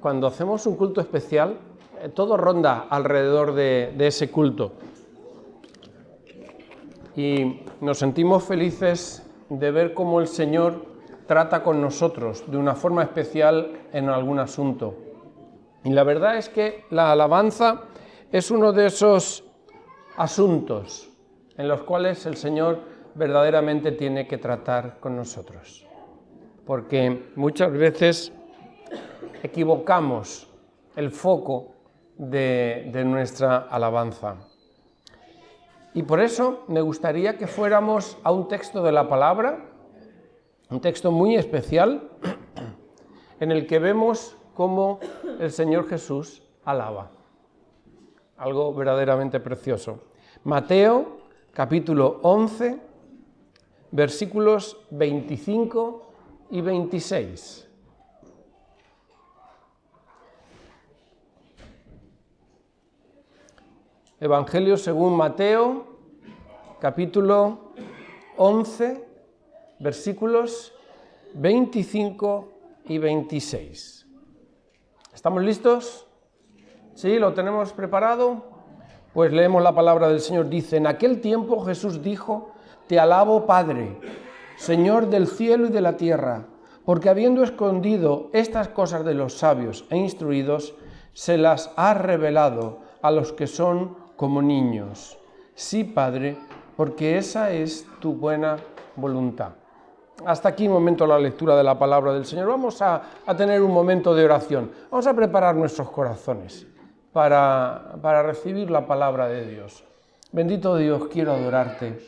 cuando hacemos un culto especial, todo ronda alrededor de ese culto. Y nos sentimos felices de ver cómo el Señor trata con nosotros de una forma especial en algún asunto. Y la verdad es que la alabanza es uno de esos asuntos en los cuales el Señor verdaderamente tiene que tratar con nosotros. Porque muchas veces equivocamos el foco de nuestra alabanza. Y por eso me gustaría que fuéramos a un texto de la palabra, un texto muy especial, en el que vemos cómo el Señor Jesús alaba. Algo verdaderamente precioso. Mateo, capítulo 11, versículos 25 y 26. Evangelio según Mateo, capítulo 11, versículos 25 y 26. ¿Estamos listos? ¿Sí? ¿Lo tenemos preparado? Pues leemos la palabra del Señor. Dice: en aquel tiempo Jesús dijo: Te alabo, Padre, Señor del cielo y de la tierra, porque habiendo escondido estas cosas de los sabios e instruidos, se las has revelado a los que son como niños. Sí, Padre, porque esa es tu buena voluntad. Hasta aquí un momento la lectura de la palabra del Señor. Vamos a tener un momento de oración. Vamos a preparar nuestros corazones para recibir la palabra de Dios. Bendito Dios, quiero adorarte.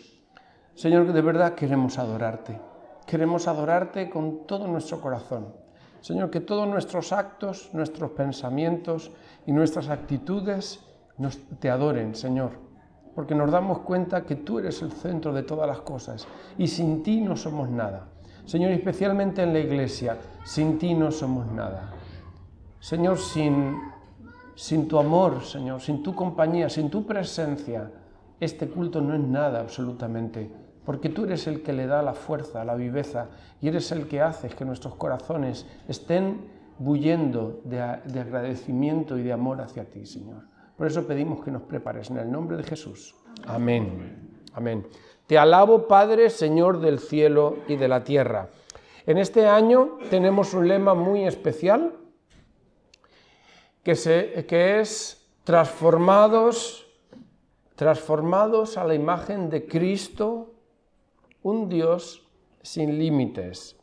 Señor, de verdad queremos adorarte. Queremos adorarte con todo nuestro corazón. Señor, que todos nuestros actos, nuestros pensamientos y nuestras actitudes te adoren, Señor, porque nos damos cuenta que tú eres el centro de todas las cosas y sin ti no somos nada. Señor, especialmente en la iglesia, sin ti no somos nada. Señor, sin tu amor, Señor, sin tu compañía, sin tu presencia, este culto no es nada absolutamente, porque tú eres el que le da la fuerza, la viveza, y eres el que haces que nuestros corazones estén bullendo de agradecimiento y de amor hacia ti, Señor. Por eso pedimos que nos prepares en el nombre de Jesús. Amén. Amén. Te alabo, Padre, Señor del cielo y de la tierra. En este año tenemos un lema muy especial, que es transformados a la imagen de Cristo, un Dios sin límites.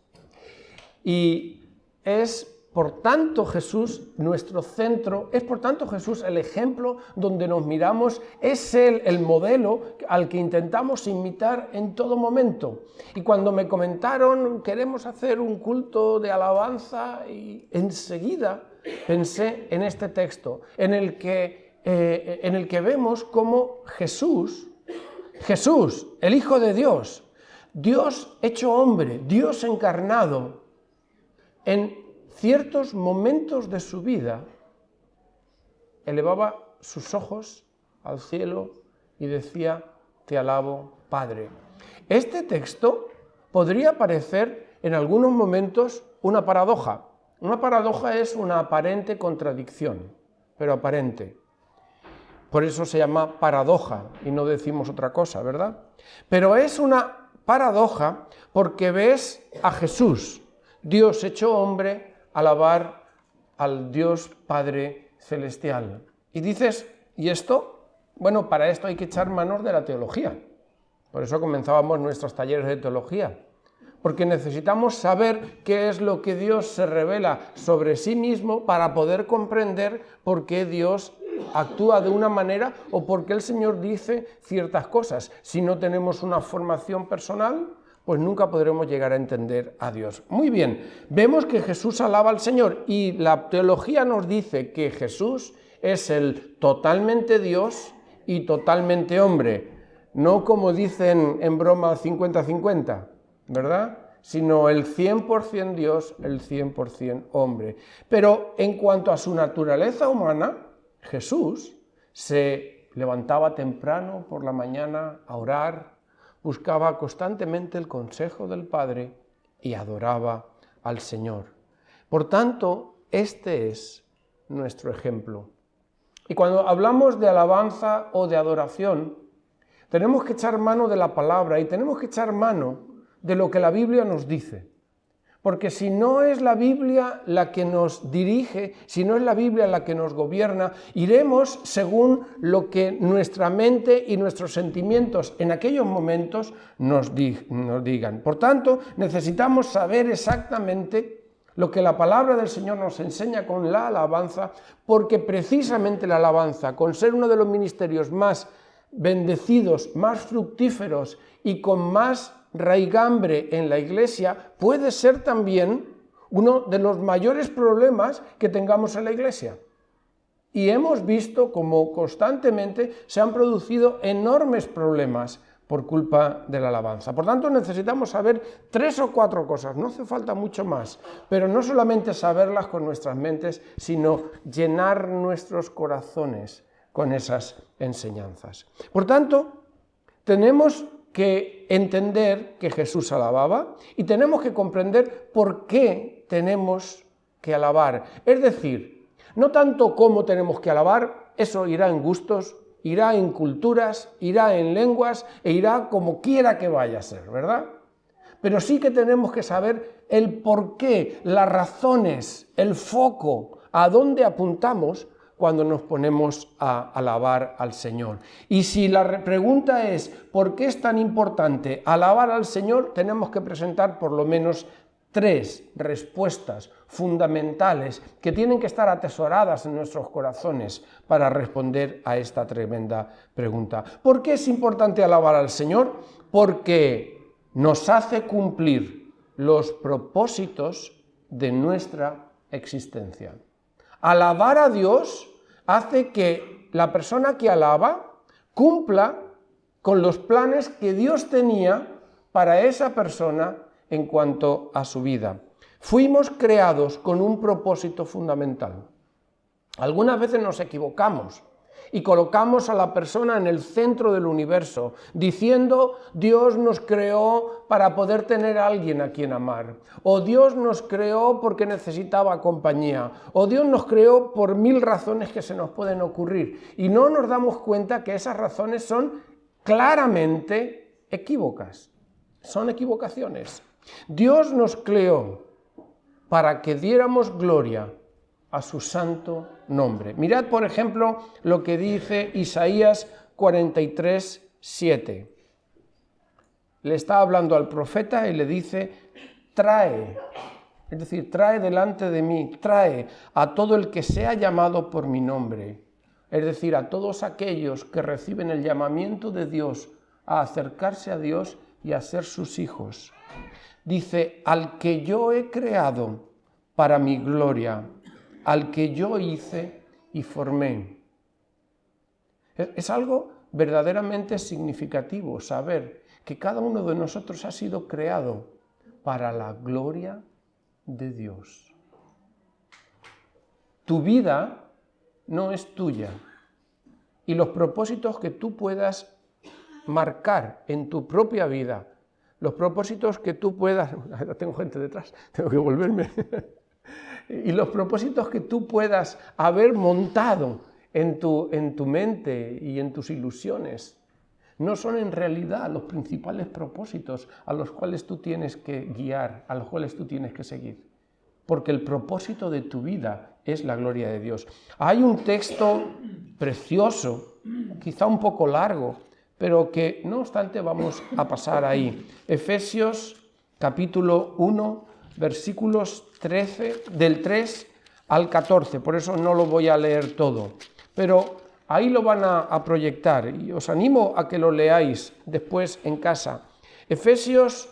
Y es por tanto Jesús nuestro centro, es por tanto Jesús el ejemplo donde nos miramos, es Él el modelo al que intentamos imitar en todo momento. Y cuando me comentaron, queremos hacer un culto de alabanza, y enseguida pensé en este texto, en el que vemos cómo Jesús, el Hijo de Dios, Dios hecho hombre, Dios encarnado, en ciertos momentos de su vida, elevaba sus ojos al cielo y decía: Te alabo, Padre. Este texto podría parecer en algunos momentos una paradoja. Una paradoja es una aparente contradicción, pero aparente. Por eso se llama paradoja y no decimos otra cosa, ¿verdad? Pero es una paradoja porque ves a Jesús, Dios hecho hombre, alabar al Dios Padre Celestial. Y dices, ¿y esto? Bueno, para esto hay que echar manos de la teología. Por eso comenzábamos nuestros talleres de teología. Porque necesitamos saber qué es lo que Dios se revela sobre sí mismo para poder comprender por qué Dios actúa de una manera o por qué el Señor dice ciertas cosas. Si no tenemos una formación personal, pues nunca podremos llegar a entender a Dios. Muy bien, vemos que Jesús alaba al Señor y la teología nos dice que Jesús es el totalmente Dios y totalmente hombre. No como dicen en broma 50-50, ¿verdad? Sino el 100% Dios, el 100% hombre. Pero en cuanto a su naturaleza humana, Jesús se levantaba temprano por la mañana a orar, buscaba constantemente el consejo del Padre y adoraba al Señor. Por tanto, Este es nuestro ejemplo. Y cuando hablamos de alabanza o de adoración, tenemos que echar mano de la palabra y tenemos que echar mano de lo que la Biblia nos dice. Porque si no es la Biblia la que nos dirige, si no es la Biblia la que nos gobierna, iremos según lo que nuestra mente y nuestros sentimientos en aquellos momentos nos digan. Por tanto, necesitamos saber exactamente lo que la palabra del Señor nos enseña con la alabanza, porque precisamente la alabanza, con ser uno de los ministerios más bendecidos, más fructíferos y con más raigambre en la Iglesia, puede ser también uno de los mayores problemas que tengamos en la Iglesia. Y hemos visto cómo constantemente se han producido enormes problemas por culpa de la alabanza. Por tanto, necesitamos saber 3 o 4 cosas, no hace falta mucho más, pero no solamente saberlas con nuestras mentes, sino llenar nuestros corazones con esas enseñanzas. Por tanto, tenemos que entender que Jesús alababa y tenemos que comprender por qué tenemos que alabar. Es decir, no tanto cómo tenemos que alabar, eso irá en gustos, irá en culturas, irá en lenguas e irá como quiera que vaya a ser, ¿verdad? Pero sí que tenemos que saber el por qué, las razones, el foco, a dónde apuntamos cuando nos ponemos a alabar al Señor. Y si la pregunta es ¿por qué es tan importante alabar al Señor?, tenemos que presentar por lo menos 3 respuestas fundamentales que tienen que estar atesoradas en nuestros corazones para responder a esta tremenda pregunta. ¿Por qué es importante alabar al Señor? Porque nos hace cumplir los propósitos de nuestra existencia. Alabar a Dios hace que la persona que alaba cumpla con los planes que Dios tenía para esa persona en cuanto a su vida. Fuimos creados con un propósito fundamental. Algunas veces nos equivocamos y colocamos a la persona en el centro del universo, diciendo Dios nos creó para poder tener a alguien a quien amar, o Dios nos creó porque necesitaba compañía, o Dios nos creó por 1000 razones que se nos pueden ocurrir, y no nos damos cuenta que esas razones son claramente equívocas, son equivocaciones. Dios nos creó para que diéramos gloria a su santo nombre. Mirad, por ejemplo, lo que dice Isaías 43:7. Le está hablando al profeta y le dice, trae, es decir, trae delante de mí, trae a todo el que sea llamado por mi nombre, es decir, a todos aquellos que reciben el llamamiento de Dios a acercarse a Dios y a ser sus hijos. Dice, al que yo he creado para mi gloria, al que yo hice y formé. Es algo verdaderamente significativo saber que cada uno de nosotros ha sido creado para la gloria de Dios. Tu vida no es tuya y los propósitos que tú puedas marcar en tu propia vida, los propósitos que tú puedas... Tengo gente detrás, tengo que volverme... Y los propósitos que tú puedas haber montado en tu mente y en tus ilusiones no son en realidad los principales propósitos a los cuales tú tienes que guiar, a los cuales tú tienes que seguir. Porque el propósito de tu vida es la gloria de Dios. Hay un texto precioso, quizá un poco largo, pero que no obstante vamos a pasar ahí. Efesios capítulo 1, versículos 13, del 3 al 14, por eso no lo voy a leer todo, pero ahí lo van a proyectar y os animo a que lo leáis después en casa. Efesios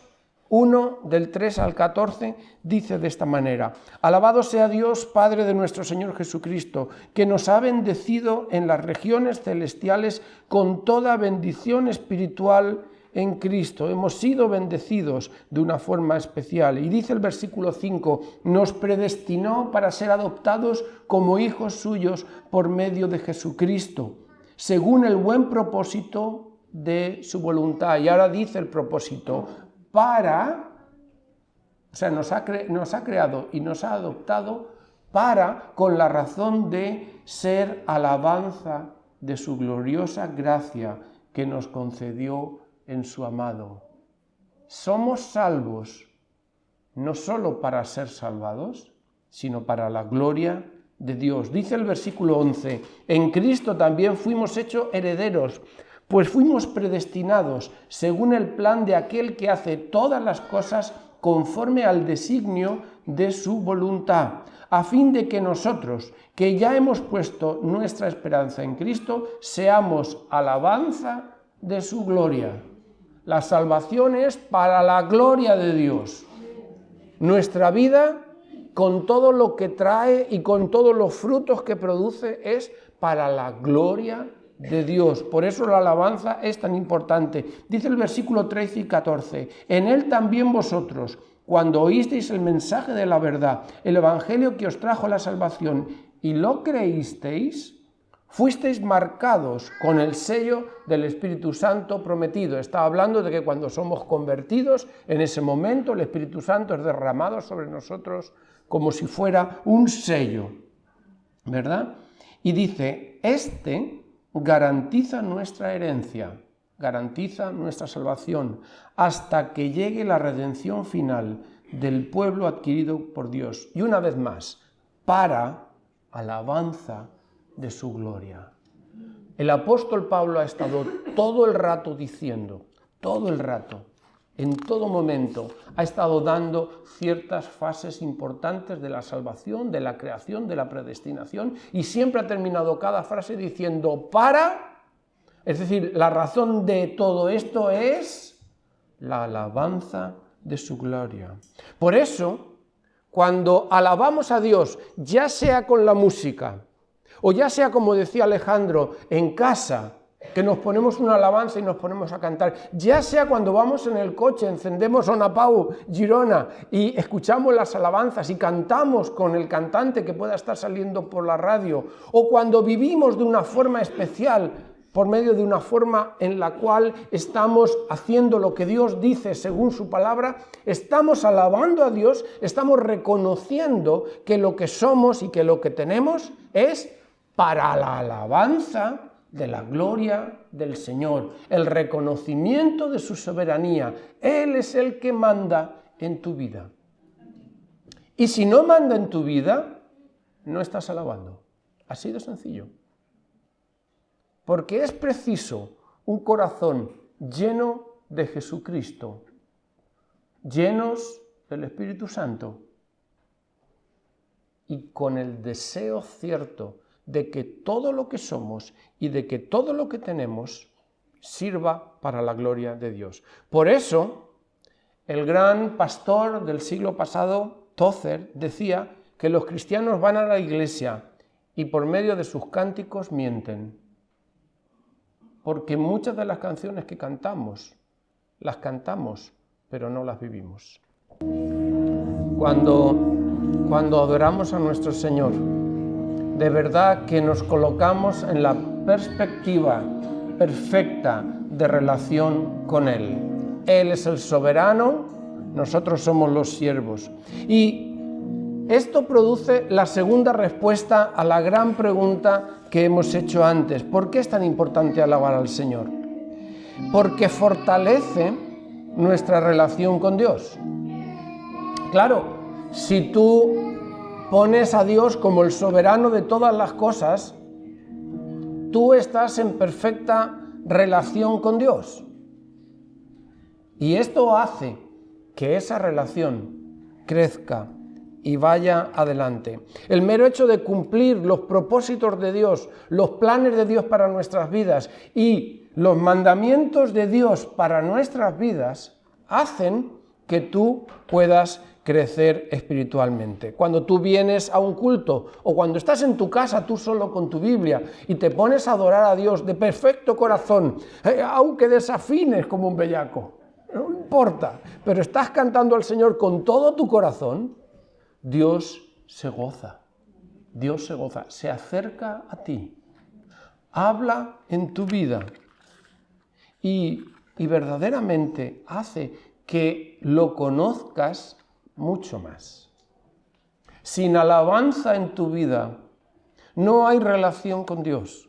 1, del 3 al 14, dice de esta manera: Alabado sea Dios, Padre de nuestro Señor Jesucristo, que nos ha bendecido en las regiones celestiales con toda bendición espiritual en Cristo. Hemos sido bendecidos de una forma especial. Y dice el versículo 5, nos predestinó para ser adoptados como hijos suyos por medio de Jesucristo, según el buen propósito de su voluntad. Y ahora dice el propósito, nos ha creado y nos ha adoptado con la razón de ser alabanza de su gloriosa gracia que nos concedió en su amado. Somos salvos no solo para ser salvados, sino para la gloria de Dios. Dice el versículo 11, en Cristo también fuimos hechos herederos, pues fuimos predestinados según el plan de aquel que hace todas las cosas conforme al designio de su voluntad, a fin de que nosotros, que ya hemos puesto nuestra esperanza en Cristo, seamos alabanza de su gloria. La salvación es para la gloria de Dios. Nuestra vida, con todo lo que trae y con todos los frutos que produce, es para la gloria de Dios. Por eso la alabanza es tan importante. Dice el versículo 13 y 14, en él también vosotros, cuando oísteis el mensaje de la verdad, el evangelio que os trajo la salvación, y lo creísteis, fuisteis marcados con el sello del Espíritu Santo prometido. Está hablando de que cuando somos convertidos, en ese momento el Espíritu Santo es derramado sobre nosotros como si fuera un sello, ¿verdad? Y dice, este garantiza nuestra herencia, garantiza nuestra salvación, hasta que llegue la redención final del pueblo adquirido por Dios. Y una vez más, para alabanza de su gloria. El apóstol Pablo ha estado todo el rato diciendo, todo el rato, en todo momento, ha estado dando ciertas fases importantes de la salvación, de la creación, de la predestinación, y siempre ha terminado cada frase diciendo para, es decir, la razón de todo esto es la alabanza de su gloria. Por eso, cuando alabamos a Dios, ya sea con la música, o ya sea, como decía Alejandro, en casa, que nos ponemos una alabanza y nos ponemos a cantar, ya sea cuando vamos en el coche, encendemos Ona Pau, Girona, y escuchamos las alabanzas y cantamos con el cantante que pueda estar saliendo por la radio, o cuando vivimos de una forma especial, por medio de una forma en la cual estamos haciendo lo que Dios dice según su palabra, estamos alabando a Dios, estamos reconociendo que lo que somos y que lo que tenemos es para la alabanza de la gloria del Señor, el reconocimiento de su soberanía. Él es el que manda en tu vida. Y si no manda en tu vida, no estás alabando. Así de sencillo. Porque es preciso un corazón lleno de Jesucristo, llenos del Espíritu Santo y con el deseo cierto de que todo lo que somos y de que todo lo que tenemos sirva para la gloria de Dios. Por eso, el gran pastor del siglo pasado, Tozer, decía que los cristianos van a la iglesia y por medio de sus cánticos mienten. Porque muchas de las canciones que cantamos, las cantamos, pero no las vivimos. Cuando adoramos a nuestro Señor, de verdad que nos colocamos en la perspectiva perfecta de relación con Él. Él es el soberano, nosotros somos los siervos. Y esto produce la segunda respuesta a la gran pregunta que hemos hecho antes. ¿Por qué es tan importante alabar al Señor? Porque fortalece nuestra relación con Dios. Claro, si tú pones a Dios como el soberano de todas las cosas, tú estás en perfecta relación con Dios. Y esto hace que esa relación crezca y vaya adelante. El mero hecho de cumplir los propósitos de Dios, los planes de Dios para nuestras vidas y los mandamientos de Dios para nuestras vidas hacen que tú puedas crecer espiritualmente. Cuando tú vienes a un culto o cuando estás en tu casa tú solo con tu Biblia y te pones a adorar a Dios de perfecto corazón, aunque desafines como un bellaco, no importa, pero estás cantando al Señor con todo tu corazón, Dios se goza, se acerca a ti, habla en tu vida y verdaderamente hace que lo conozcas mucho más. Sin alabanza en tu vida, no hay relación con Dios.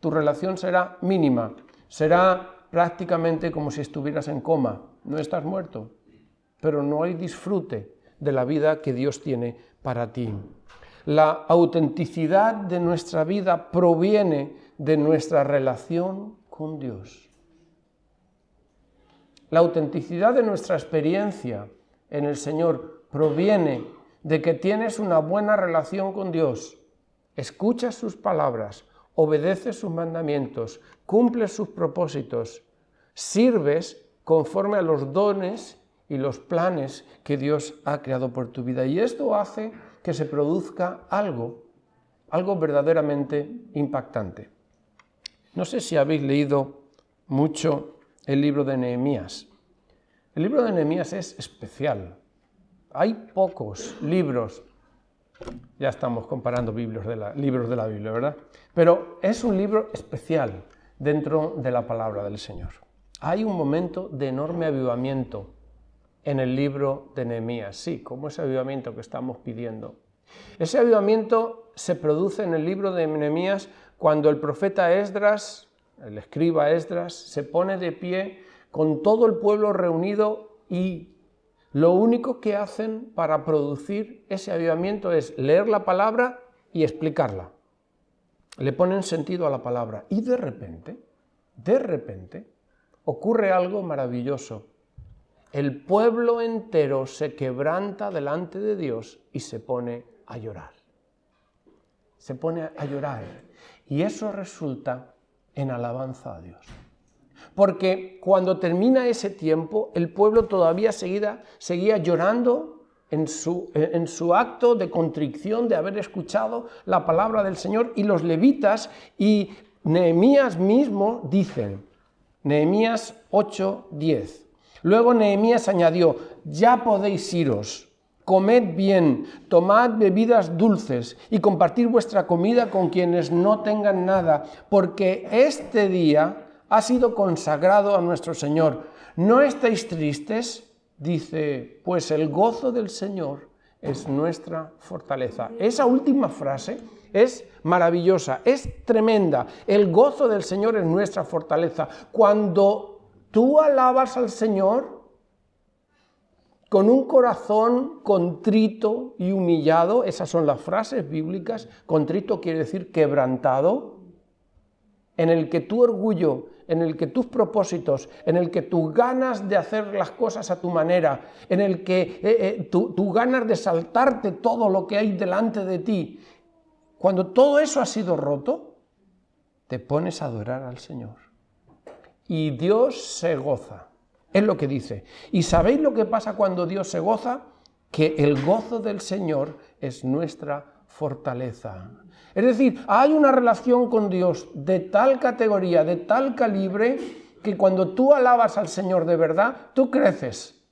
Tu relación será mínima, será prácticamente como si estuvieras en coma. No estás muerto, pero no hay disfrute de la vida que Dios tiene para ti. La autenticidad de nuestra vida proviene de nuestra relación con Dios. La autenticidad de nuestra experiencia en el Señor proviene de que tienes una buena relación con Dios, escuchas sus palabras, obedeces sus mandamientos, cumples sus propósitos, sirves conforme a los dones y los planes que Dios ha creado por tu vida. Y esto hace que se produzca algo verdaderamente impactante. No sé si habéis leído mucho el libro de Nehemías. El libro de Nehemías es especial. Hay pocos libros, ya estamos comparando libros de la Biblia, ¿verdad? Pero es un libro especial dentro de la palabra del Señor. Hay un momento de enorme avivamiento en el libro de Nehemías, sí, como ese avivamiento que estamos pidiendo. Ese avivamiento se produce en el libro de Nehemías cuando el profeta Esdras, el escriba Esdras, se pone de pie con todo el pueblo reunido y lo único que hacen para producir ese avivamiento es leer la palabra y explicarla. Le ponen sentido a la palabra y de repente, ocurre algo maravilloso. El pueblo entero se quebranta delante de Dios y se pone a llorar. Se pone a llorar. Y eso resulta en alabanza a Dios. Porque cuando termina ese tiempo, el pueblo todavía seguía llorando en su acto de contrición de haber escuchado la palabra del Señor, y los levitas y Nehemías mismo dicen, Nehemías 8:10. Luego Nehemías añadió, ya podéis iros, comed bien, tomad bebidas dulces y compartir vuestra comida con quienes no tengan nada, porque este día ha sido consagrado a nuestro Señor. ¿No estáis tristes? Dice, pues el gozo del Señor es nuestra fortaleza. Esa última frase es maravillosa, es tremenda. El gozo del Señor es nuestra fortaleza. Cuando tú alabas al Señor con un corazón contrito y humillado, esas son las frases bíblicas, contrito quiere decir quebrantado, en el que tu orgullo, en el que tus propósitos, en el que tus ganas de hacer las cosas a tu manera, en el que tu ganas de saltarte todo lo que hay delante de ti, cuando todo eso ha sido roto, te pones a adorar al Señor. Y Dios se goza, es lo que dice. ¿Y sabéis lo que pasa cuando Dios se goza? Que el gozo del Señor es nuestra fortaleza. Es decir, hay una relación con Dios de tal categoría, de tal calibre, que cuando tú alabas al Señor de verdad, tú creces,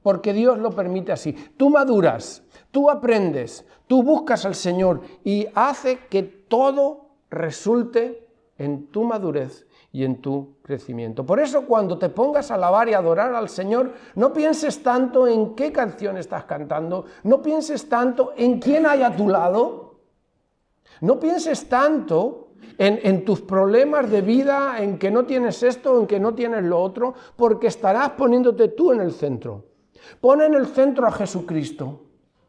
porque Dios lo permite así. Tú maduras, tú aprendes, tú buscas al Señor y hace que todo resulte en tu madurez y en tu crecimiento. Por eso cuando te pongas a alabar y adorar al Señor, no pienses tanto en qué canción estás cantando, no pienses tanto en quién hay a tu lado, no pienses tanto en tus problemas de vida, en que no tienes esto, en que no tienes lo otro, porque estarás poniéndote tú en el centro. Pon en el centro a Jesucristo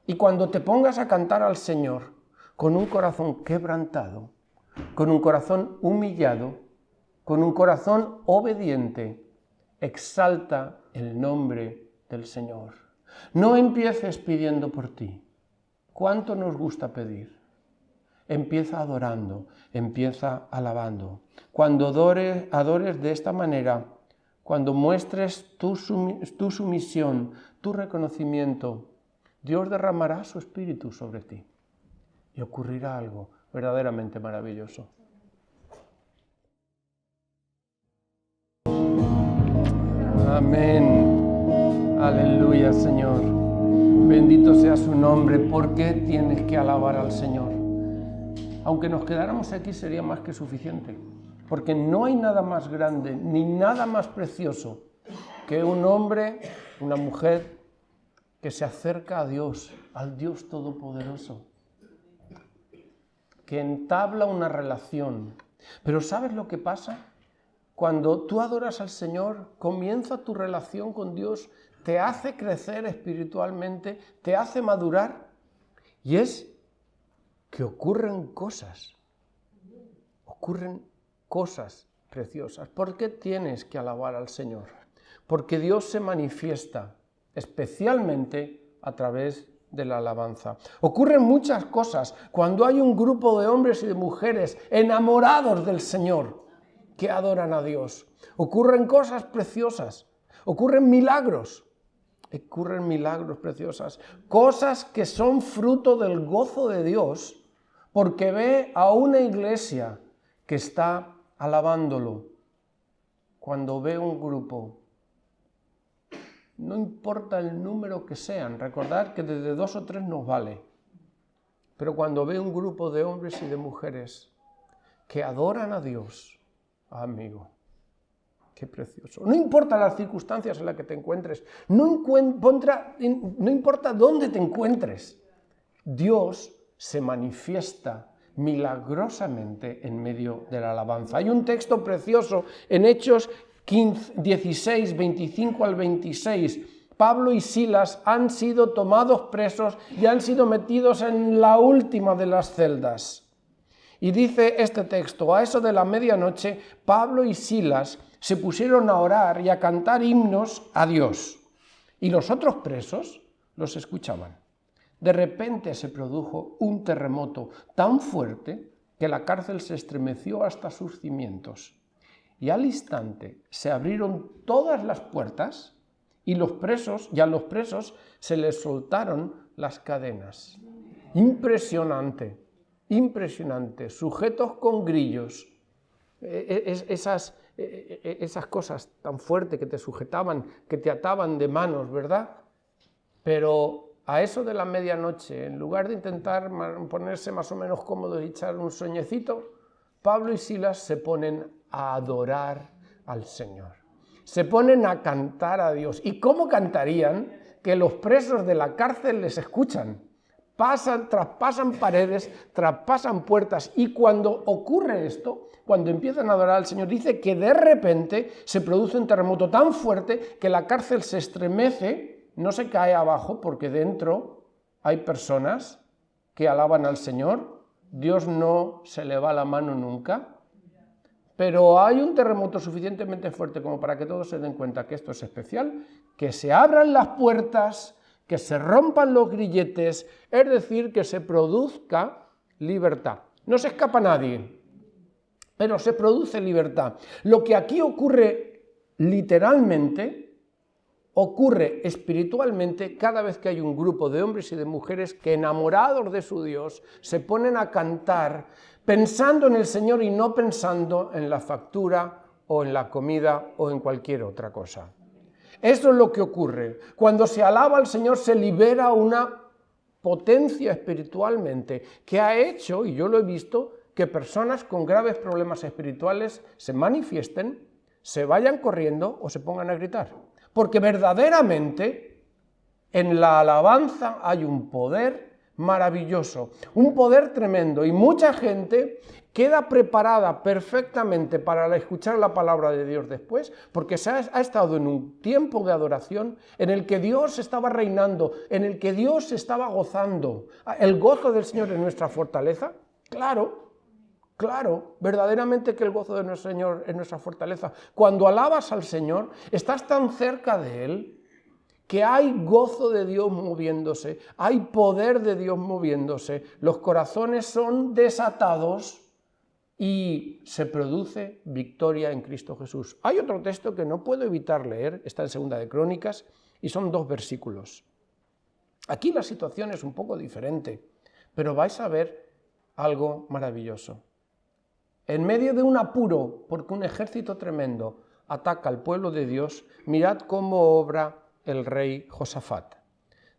y cuando te pongas a cantar al Señor con un corazón quebrantado, con un corazón humillado, con un corazón obediente, exalta el nombre del Señor. No empieces pidiendo por ti. ¿Cuánto nos gusta pedir? Empieza adorando, empieza alabando. Cuando adores de esta manera, cuando muestres tu sumisión, tu reconocimiento, Dios derramará su espíritu sobre ti y ocurrirá algo verdaderamente maravilloso. Amén. Aleluya, Señor. Bendito sea su nombre. ¿Por qué tienes que alabar al Señor? Aunque nos quedáramos aquí sería más que suficiente, porque no hay nada más grande ni nada más precioso que un hombre, una mujer que se acerca a Dios, al Dios Todopoderoso, que entabla una relación. Pero ¿sabes lo que pasa? Cuando tú adoras al Señor, comienza tu relación con Dios, te hace crecer espiritualmente, te hace madurar, y es que ocurren cosas preciosas. ¿Por qué tienes que alabar al Señor? Porque Dios se manifiesta especialmente a través de la alabanza. Ocurren muchas cosas cuando hay un grupo de hombres y de mujeres enamorados del Señor que adoran a Dios. Ocurren cosas preciosas, ocurren milagros preciosas, cosas que son fruto del gozo de Dios, porque ve a una iglesia que está alabándolo. Cuando ve un grupo, no importa el número que sean, recordad que desde 2 o 3 nos vale, pero cuando ve un grupo de hombres y de mujeres que adoran a Dios, amigo, qué precioso. No importa las circunstancias en las que te encuentres, no importa dónde te encuentres, Dios se manifiesta milagrosamente en medio de la alabanza. Hay un texto precioso en Hechos 16, 25 al 26. Pablo y Silas han sido tomados presos y han sido metidos en la última de las celdas. Y dice este texto: a eso de la medianoche, Pablo y Silas se pusieron a orar y a cantar himnos a Dios, y los otros presos los escuchaban. De repente se produjo un terremoto tan fuerte que la cárcel se estremeció hasta sus cimientos, y al instante se abrieron todas las puertas y a los presos se les soltaron las cadenas. Impresionante, sujetos con grillos, esas cosas tan fuertes que te sujetaban, que te ataban de manos, ¿verdad? Pero a eso de la medianoche, en lugar de intentar ponerse más o menos cómodos y echar un sueñecito, Pablo y Silas se ponen a adorar al Señor. Se ponen a cantar a Dios. ¿Y cómo cantarían que los presos de la cárcel les escuchan? Traspasan paredes, traspasan puertas, y cuando ocurre esto, cuando empiezan a adorar al Señor, dice que de repente se produce un terremoto tan fuerte que la cárcel se estremece, no se cae abajo porque dentro hay personas que alaban al Señor. Dios no se le va la mano nunca, pero hay un terremoto suficientemente fuerte como para que todos se den cuenta que esto es especial, que se abran las puertas, que se rompan los grilletes, es decir, que se produzca libertad. No se escapa nadie, pero se produce libertad. Lo que aquí ocurre literalmente, ocurre espiritualmente cada vez que hay un grupo de hombres y de mujeres que, enamorados de su Dios, se ponen a cantar pensando en el Señor y no pensando en la factura o en la comida o en cualquier otra cosa. Eso es lo que ocurre. Cuando se alaba al Señor se libera una potencia espiritualmente que ha hecho, y yo lo he visto, que personas con graves problemas espirituales se manifiesten, se vayan corriendo o se pongan a gritar. Porque verdaderamente en la alabanza hay un poder maravilloso, un poder tremendo, y mucha gente queda preparada perfectamente para escuchar la palabra de Dios después, porque ha estado en un tiempo de adoración en el que Dios estaba reinando, en el que Dios estaba gozando. ¿El gozo del Señor es nuestra fortaleza? Claro, verdaderamente que el gozo de nuestro Señor es nuestra fortaleza. Cuando alabas al Señor, estás tan cerca de Él que hay gozo de Dios moviéndose, hay poder de Dios moviéndose, los corazones son desatados y se produce victoria en Cristo Jesús. Hay otro texto que no puedo evitar leer, está en 2 de Crónicas, y son 2 versículos. Aquí la situación es un poco diferente, pero vais a ver algo maravilloso. En medio de un apuro, porque un ejército tremendo ataca al pueblo de Dios, mirad cómo obra el rey Josafat.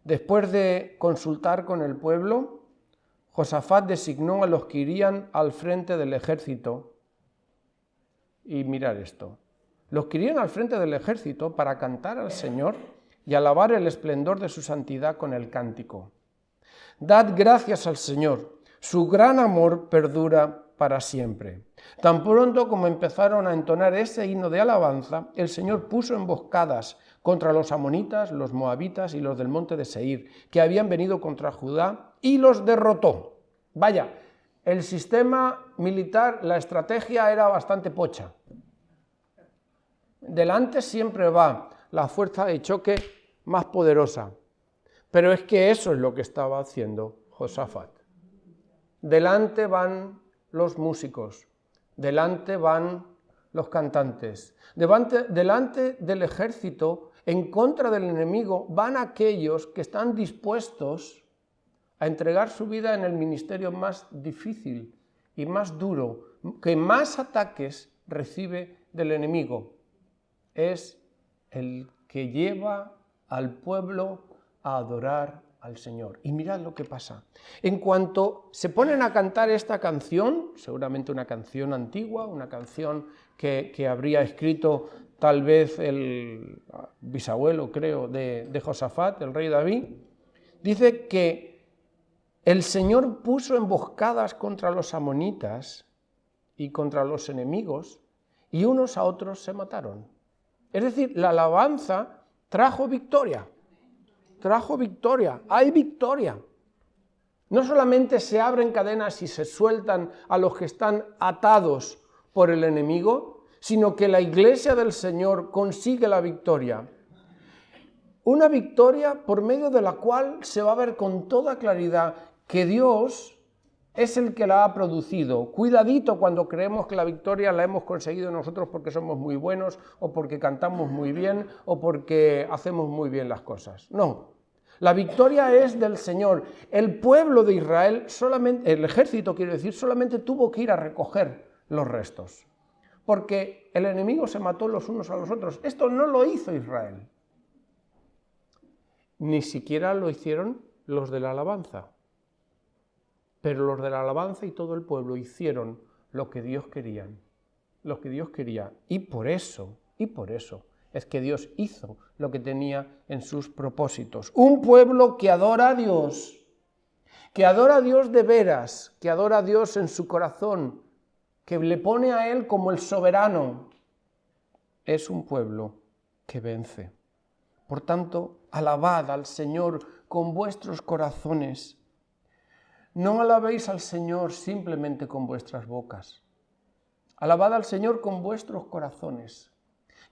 Después de consultar con el pueblo, Josafat designó a los que irían al frente del ejército. Y mirad esto, los que irían al frente del ejército para cantar al Señor y alabar el esplendor de su santidad con el cántico. Dad gracias al Señor, su gran amor perdura para siempre. Tan pronto como empezaron a entonar ese himno de alabanza, el Señor puso emboscadas contra los amonitas, los moabitas y los del monte de Seir, que habían venido contra Judá, y los derrotó. Vaya, el sistema militar, la estrategia era bastante pocha. Delante siempre va la fuerza de choque más poderosa, pero es que eso es lo que estaba haciendo Josafat. Delante van los músicos, delante van los cantantes, delante del ejército, en contra del enemigo, van aquellos que están dispuestos a entregar su vida en el ministerio más difícil y más duro, que más ataques recibe del enemigo. Es el que lleva al pueblo a adorar al Señor. Y mirad lo que pasa. En cuanto se ponen a cantar esta canción, seguramente una canción antigua, una canción que habría escrito tal vez el bisabuelo, creo, de Josafat, el rey David, dice que el Señor puso emboscadas contra los amonitas y contra los enemigos, y unos a otros se mataron. Es decir, la alabanza trajo victoria. Trajo victoria, hay victoria. No solamente se abren cadenas y se sueltan a los que están atados por el enemigo, sino que la iglesia del Señor consigue la victoria. Una victoria por medio de la cual se va a ver con toda claridad que Dios es el que la ha producido. Cuidadito cuando creemos que la victoria la hemos conseguido nosotros porque somos muy buenos, o porque cantamos muy bien, o porque hacemos muy bien las cosas. No. La victoria es del Señor. El pueblo de Israel, el ejército quiero decir, solamente tuvo que ir a recoger los restos, porque el enemigo se mató los unos a los otros. Esto no lo hizo Israel. Ni siquiera lo hicieron los de la alabanza. Pero los de la alabanza y todo el pueblo hicieron lo que Dios quería. Lo que Dios quería. Y por eso es que Dios hizo lo que tenía en sus propósitos. Un pueblo que adora a Dios de veras, que adora a Dios en su corazón, que le pone a Él como el soberano, es un pueblo que vence. Por tanto, alabad al Señor con vuestros corazones. No alabéis al Señor simplemente con vuestras bocas. Alabad al Señor con vuestros corazones.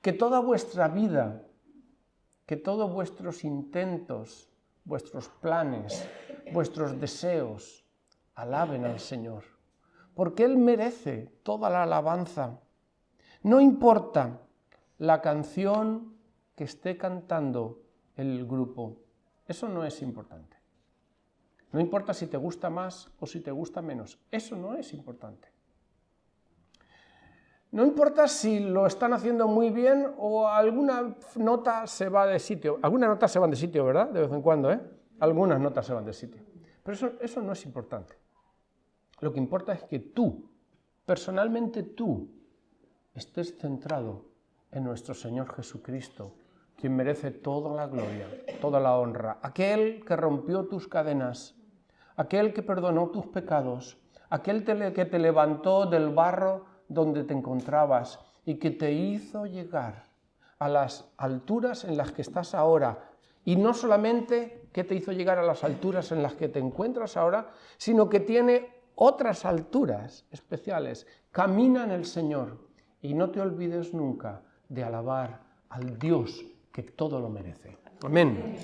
Que toda vuestra vida, que todos vuestros intentos, vuestros planes, vuestros deseos, alaben al Señor, porque Él merece toda la alabanza. No importa la canción que esté cantando el grupo, eso no es importante. No importa si te gusta más o si te gusta menos, eso no es importante. No importa si lo están haciendo muy bien o alguna nota se va de sitio. Algunas notas se van de sitio, ¿verdad? De vez en cuando, ¿eh? Algunas notas se van de sitio. Pero eso no es importante. Lo que importa es que tú, personalmente tú, estés centrado en nuestro Señor Jesucristo, quien merece toda la gloria, toda la honra. Aquel que rompió tus cadenas, aquel que perdonó tus pecados, aquel que te levantó del barro donde te encontrabas y que te hizo llegar a las alturas en las que estás ahora. Y no solamente que te hizo llegar a las alturas en las que te encuentras ahora, sino que tiene otras alturas especiales. Camina en el Señor y no te olvides nunca de alabar al Dios que todo lo merece. Amén.